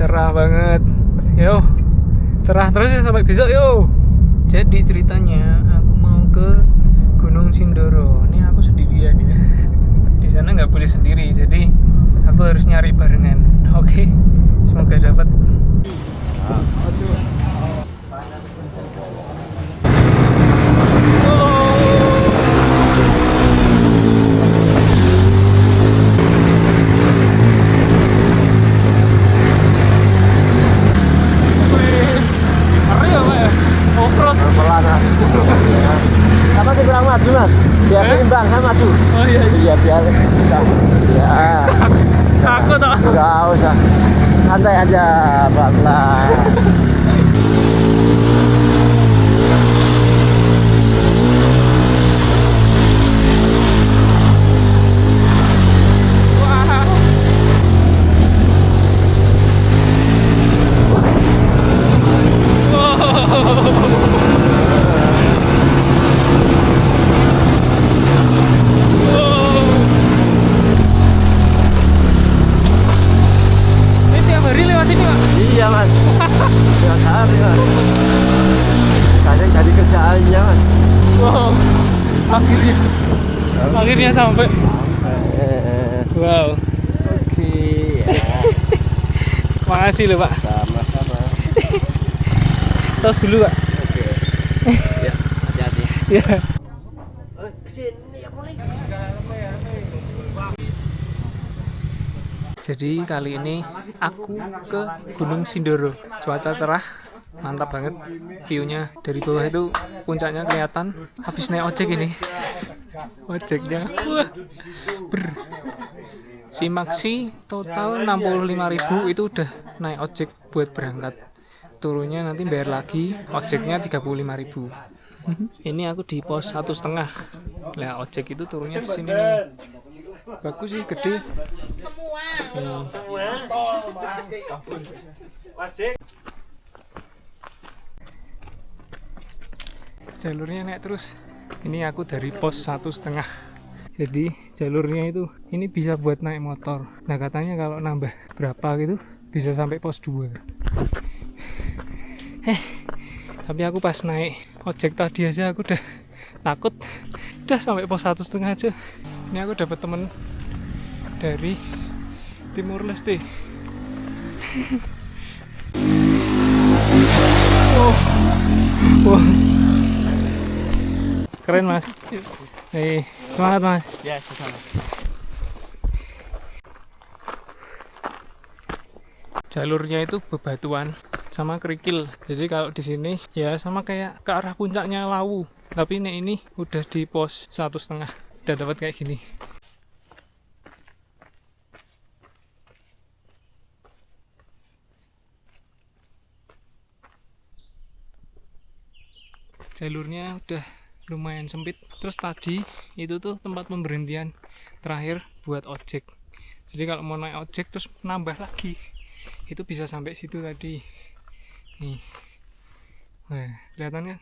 Cerah banget. Yo, cerah terus ya sampai besok yo. Jadi ceritanya aku mau ke Gunung Sindoro. Ini aku sendirian ya. Di sana nggak boleh sendiri, jadi aku harus nyari barengan. Oke, semoga dapat. Apa sih kurang maju mas? Biar seimbang kan maju. Oh iya, Iya biar ya. Aku tak. Enggak usah. Santai aja pelan-pelan. Iya mas, tiap hari mas. Kadang jadi kerjaannya mas. Wow, akhirnya sampai. Wow, Oke. makasih loh Pak. Sama-sama. Tos dulu Pak. Oke. Ya, hati-hati. Ya. Kesini ya boleh. Jadi kali ini aku ke Gunung Sindoro. Cuaca cerah, mantap banget. View-nya dari bawah itu puncaknya kelihatan. Habis naik ojek ini. Ojeknya wah, Simaksi total 65.000 itu udah naik ojek buat berangkat. Turunnya nanti bayar lagi, ojeknya 35.000. Ini aku di pos 1,5. Lah ojek itu turunnya di sini nih. Bagus sih, gede. Semua. Jalurnya naik terus. Ini aku dari pos 1,5. Jadi jalurnya itu ini bisa buat naik motor. Nah katanya kalau nambah berapa gitu bisa sampai pos 2. Tapi aku pas naik ojek tadi aja aku udah takut. Udah sampai pos 1,5 aja. Ini aku dapat temen dari Timur Leste. Wow. Keren mas. Semangat mas. Ya, sama. Jalurnya itu bebatuan sama kerikil. Jadi kalau di sini ya sama kayak ke arah puncaknya Lawu. Tapi ini udah di pos 1,5. Udah dapat kayak gini. Jalurnya udah lumayan sempit. Terus tadi itu tuh tempat pemberhentian terakhir buat ojek. Jadi kalau mau naik ojek terus nambah lagi itu bisa sampai situ tadi. Nih, wah, kelihatan kan?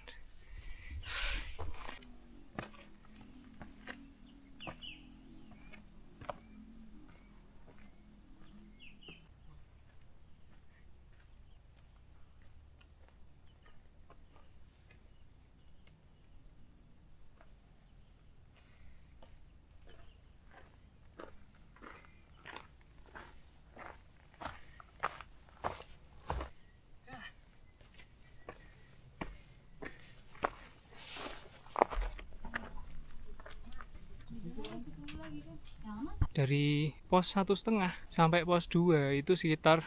Dari pos 1,5 sampai pos 2 itu sekitar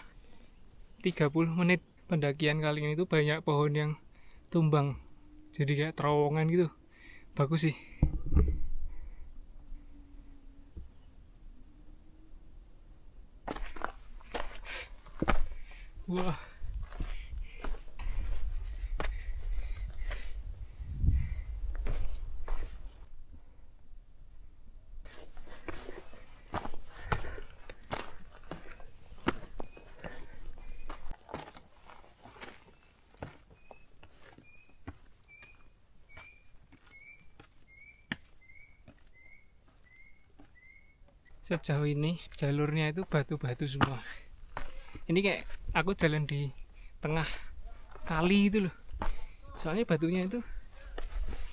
30 menit. Pendakian kali ini tuh banyak pohon yang tumbang. Jadi kayak terowongan gitu. Bagus sih. Wah. Sejauh ini jalurnya itu batu-batu semua. Ini kayak aku jalan di tengah kali itu loh. Soalnya batunya itu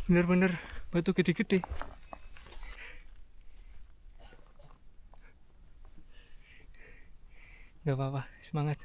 bener-bener batu gede-gede. Gak apa-apa, semangat.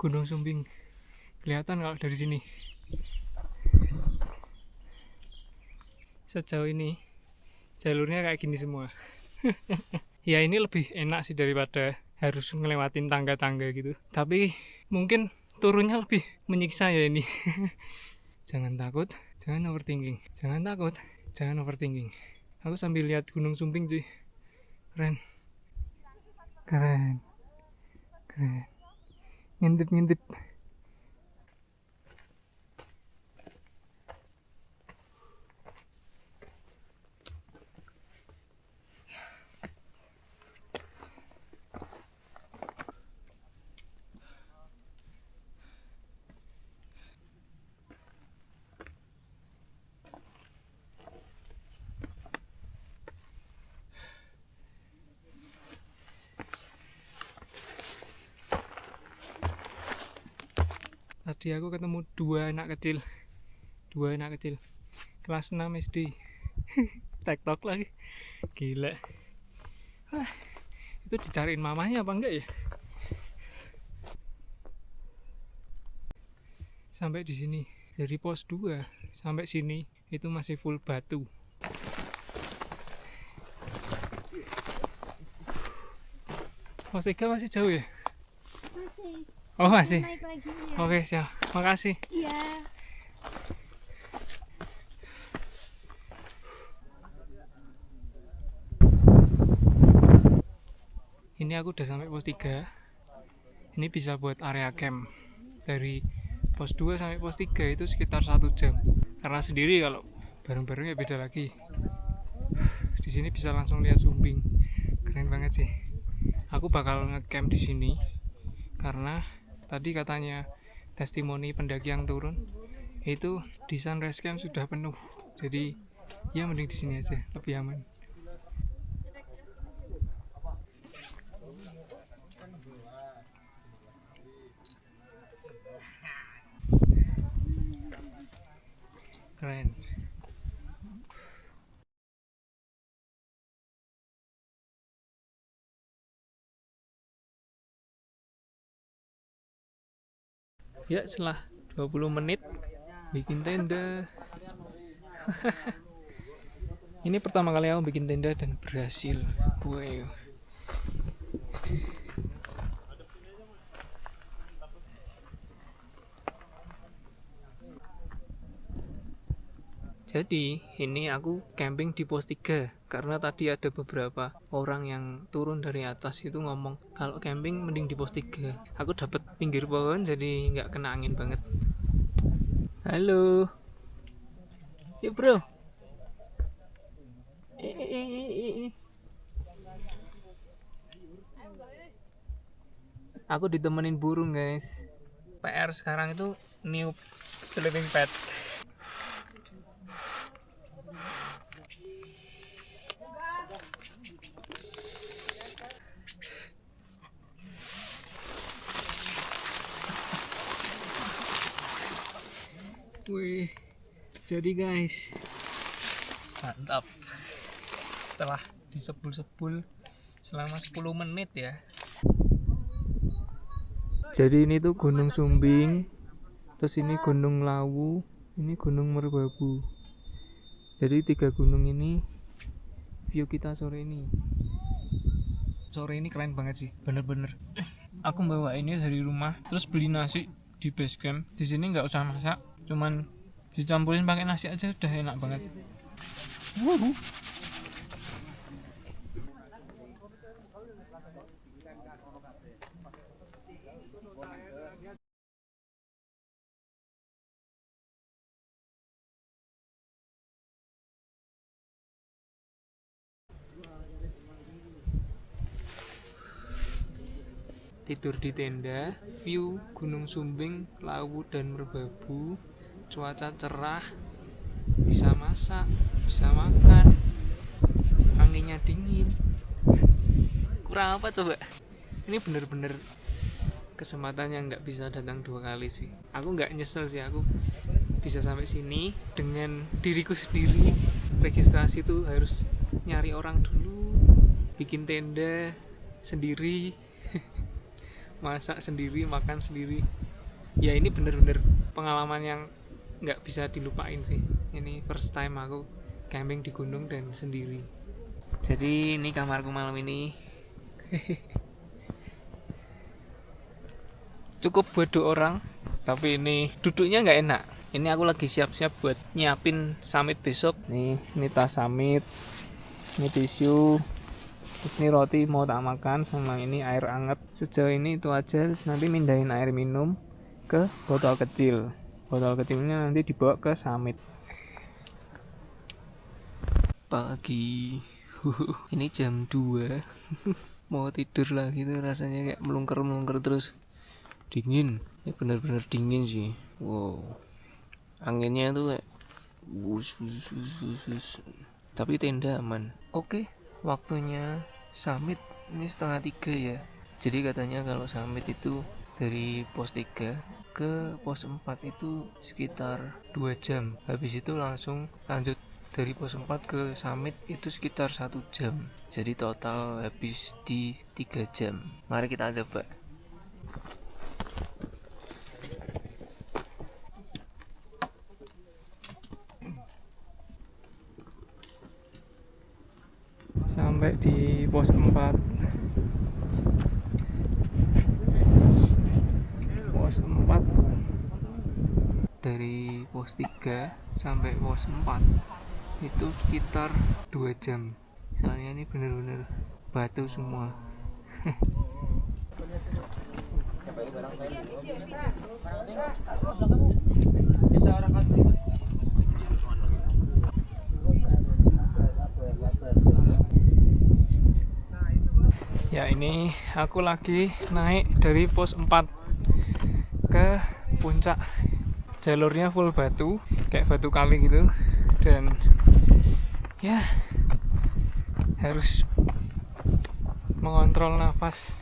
Gunung Sumbing kelihatan kalau dari sini. Sejauh ini jalurnya kayak gini semua. Ya ini lebih enak sih daripada harus ngelewatin tangga-tangga gitu. Tapi mungkin turunnya lebih menyiksa ya ini. Jangan takut, jangan overthinking. Jangan takut, jangan overthinking. Aku sambil lihat Gunung Sumbing cuy. Keren. Keren. Keren. Ngintip-ngintip. Tadi aku ketemu dua anak kecil kelas 6 SD. TikTok lagi, gila. Itu dicariin mamanya apa enggak ya? Sampai di sini dari pos 2 sampai sini itu masih full batu. Pos 3 masih jauh ya? Masih. Oh masih. Naik lagi ya. Oke siap, makasih. Iya. Ini aku udah sampai pos 3. Ini bisa buat area camp. Dari pos 2 sampai pos 3 itu sekitar 1 jam. Karena sendiri kalau bareng-bareng ya beda lagi. Di sini bisa langsung lihat Sumbing. Keren banget sih. Aku bakal nge-camp di sini karena tadi katanya testimoni pendaki yang turun itu di Sunrise Camp sudah penuh. Jadi ya mending di sini aja, lebih aman. Keren. Ya setelah 20 menit bikin tenda. Ini pertama kali aku bikin tenda dan berhasil. Wow. Jadi ini aku camping di pos 3 karena tadi ada beberapa orang yang turun dari atas itu ngomong kalau camping mending di pos 3. Aku dapat pinggir pohon jadi nggak kena angin banget. Halo. Ya bro. Aku ditemenin burung guys. PR sekarang itu niup sleeping pad. Wih, jadi guys, mantap. Setelah disebul-sebul selama 10 menit ya. Jadi ini tuh Gunung Sumbing, terus ini Gunung Lawu, ini Gunung Merbabu. Jadi 3 gunung ini view kita sore ini. Sore ini keren banget sih, bener-bener. Aku bawa ini dari rumah, terus beli nasi di base camp. Di sini nggak usah masak, cuman dicampurin pakai nasi aja udah enak banget. tidur di tenda, view Gunung Sumbing, Lawu dan Merbabu, cuaca cerah, bisa masak, bisa makan, anginnya dingin. Kurang apa coba? Ini bener-bener kesempatan yang nggak bisa datang 2 kali sih. Aku nggak nyesel sih, aku bisa sampai sini dengan diriku sendiri. Registrasi tuh harus nyari orang dulu, bikin tenda sendiri, masak sendiri, makan sendiri. Ya ini bener-bener pengalaman yang nggak bisa dilupain sih. Ini first time aku camping di gunung dan sendiri. Jadi ini kamarku malam ini. Cukup buat 2 orang, tapi ini duduknya nggak enak. Ini aku lagi siap-siap buat nyiapin summit besok. Nih, ini tas summit, ini tisu, terus ini roti mau tak makan, sama ini air anget. Sejauh ini itu aja. Terus nanti mindahin air minum ke botol kecil. Botol kecilnya nanti dibawa ke summit. Pagi, ini jam 2. Mau tidur lagi tuh rasanya kayak melungker-melungker terus. Dingin, ini benar-benar dingin sih. Wow, anginnya tuh kayak wus. Tapi tenda aman. Oke, waktunya summit. Ini 2:30 ya. Jadi katanya kalau summit itu dari pos 3 ke pos 4 itu sekitar 2 jam. Habis itu langsung lanjut dari pos 4 ke summit itu sekitar 1 jam. Jadi total habis di 3 jam. Mari kita coba. Sampai di pos 4. Pos 4 dari pos 3 sampai pos 4 itu sekitar 2 jam. Soalnya ini bener-bener batu semua. Ya ini aku lagi naik dari pos 4 ke puncak. Jalurnya full batu, kayak batu kali gitu. Dan ya harus mengontrol nafas.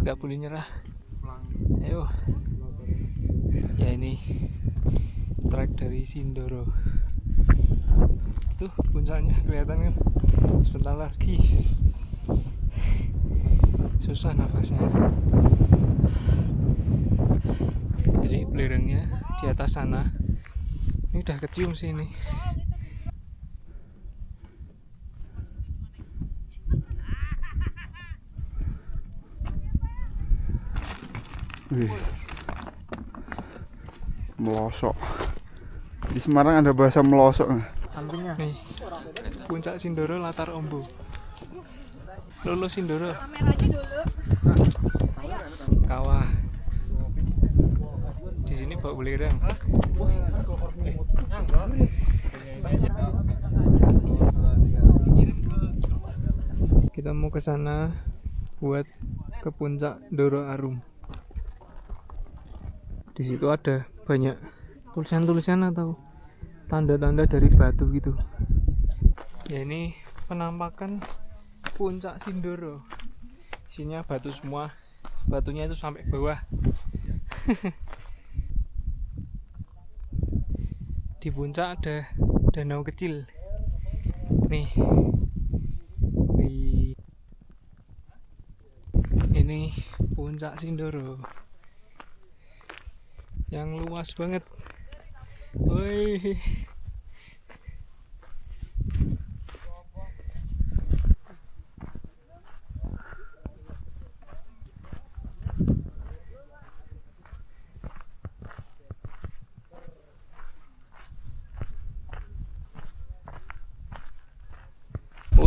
Gak boleh nyerah. Ayo. Ya ini trek dari Sindoro. Tuh puncaknya kelihatan kan. Sebentar lagi. Susah nafasnya. Jadi belerangnya di atas sana. Ini udah kecium sih ini. Wih, melosok. Di Semarang ada bahasa melosok. Sampingnya nih, puncak Sindoro latar Ombo. Lolo Sindoro. Kameranya dulu. Kawah. Di sini bawa belerang. Kita mau ke sana buat ke puncak Doro Arum. Di situ ada banyak tulisan-tulisan atau tanda-tanda dari batu gitu. Ya ini penampakan puncak Sindoro. Isinya batu semua. Batunya itu sampai bawah. Di puncak ada danau kecil. Nih. Wih. Ini puncak Sindoro. Yang luas banget. Woi.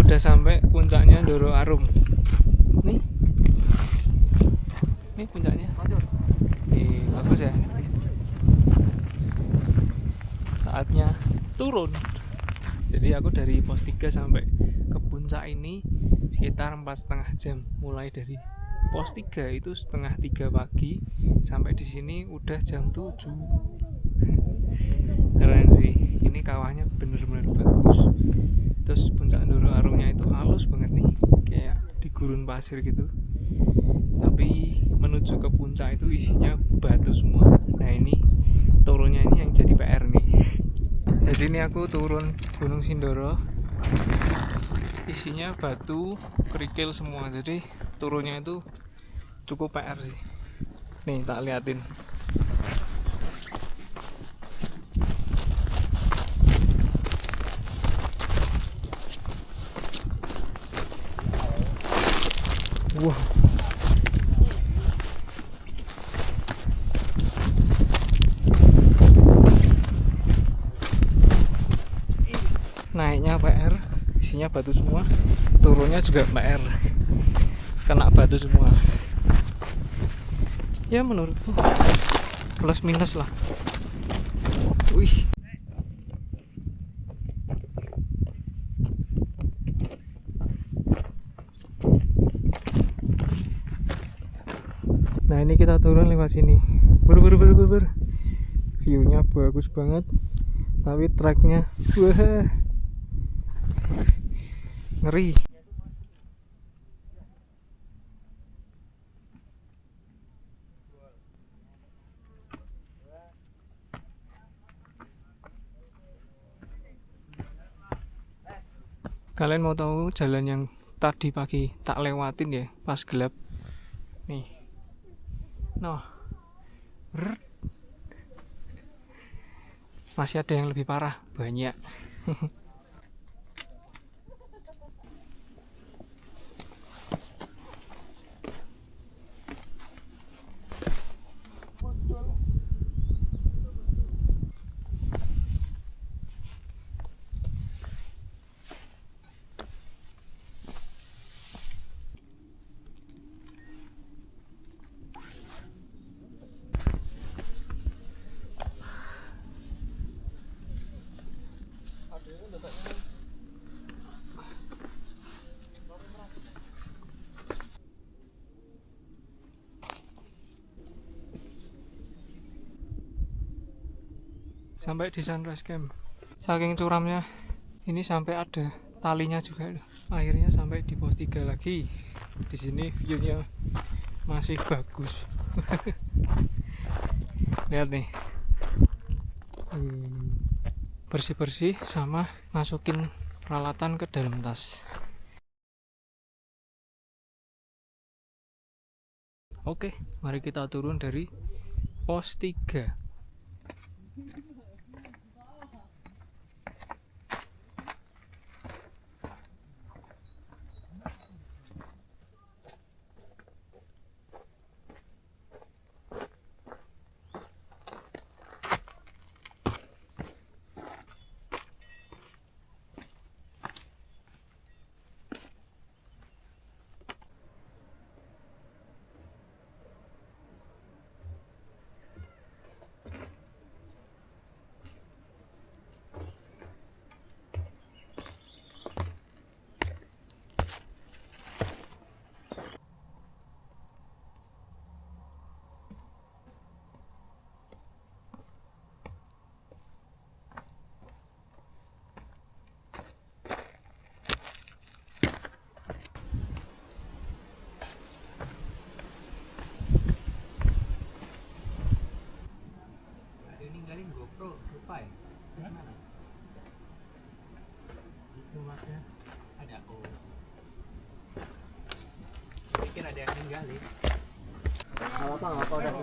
udah sampai puncaknya Ndoro Arum. Nih puncaknya. Bagus ya. Saatnya turun. Jadi aku dari pos 3 sampai ke puncak ini sekitar 4,5 jam. Mulai dari pos 3 itu setengah 3 pagi sampai di sini udah jam 7. Keren sih. Ini kawahnya bener-bener bagus. Terus puncak Ndoro Arumnya itu halus banget nih, kayak di gurun pasir gitu. Tapi menuju ke puncak itu isinya batu semua. Nah ini turunnya ini yang jadi PR nih. Jadi ini aku turun Gunung Sindoro, isinya batu, kerikil semua. Jadi turunnya itu cukup PR sih. Nih tak liatin. Wah. Naiknya PR, isinya batu semua. Turunnya juga PR, kena batu semua. Ya menurutku plus minus lah. Wih. Nah ini kita turun lewat sini. Ber. View-nya bagus banget. Tapi treknya, wah, ngeri. Kalian mau tahu jalan yang tadi pagi tak lewatin ya pas gelap? Nih. Noh. Masih ada yang lebih parah, banyak. Sampai di Sunrise Camp. Saking curamnya ini sampai ada talinya juga. Akhirnya sampai di pos 3 lagi. Di sini view-nya masih bagus. Lihat nih. Bersih-bersih sama masukin peralatan ke dalam tas. Oke, mari kita turun dari pos 3. GoPro lupa ya? Gimana? Itu masnya ada. Oh. Pikir ada yang ninggalin. Apa udah.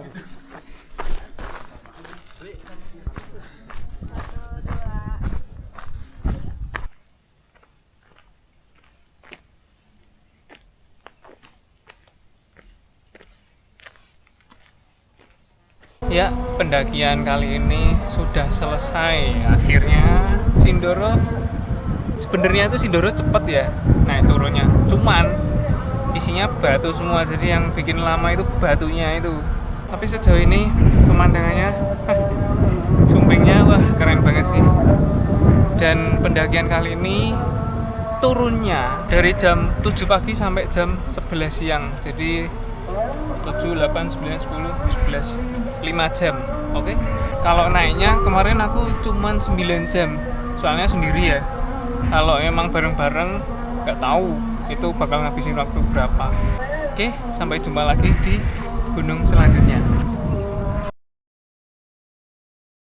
Ya, pendakian kali ini sudah selesai. Akhirnya Sindoro Sebenarnya itu Sindoro cepet ya naik turunnya, cuman isinya batu semua, jadi yang bikin lama itu batunya itu. Tapi sejauh ini pemandangannya, sumbingnya wah keren banget sih. Dan pendakian kali ini turunnya dari jam 7 pagi sampai jam 11 siang. Jadi 7, 8, 9, 10, 11 5 jam. Oke. Kalau naiknya kemarin aku cuman 9 jam. Soalnya sendiri ya. Kalau emang bareng-bareng nggak tahu itu bakal ngabisin waktu berapa. Oke, sampai jumpa lagi di gunung selanjutnya.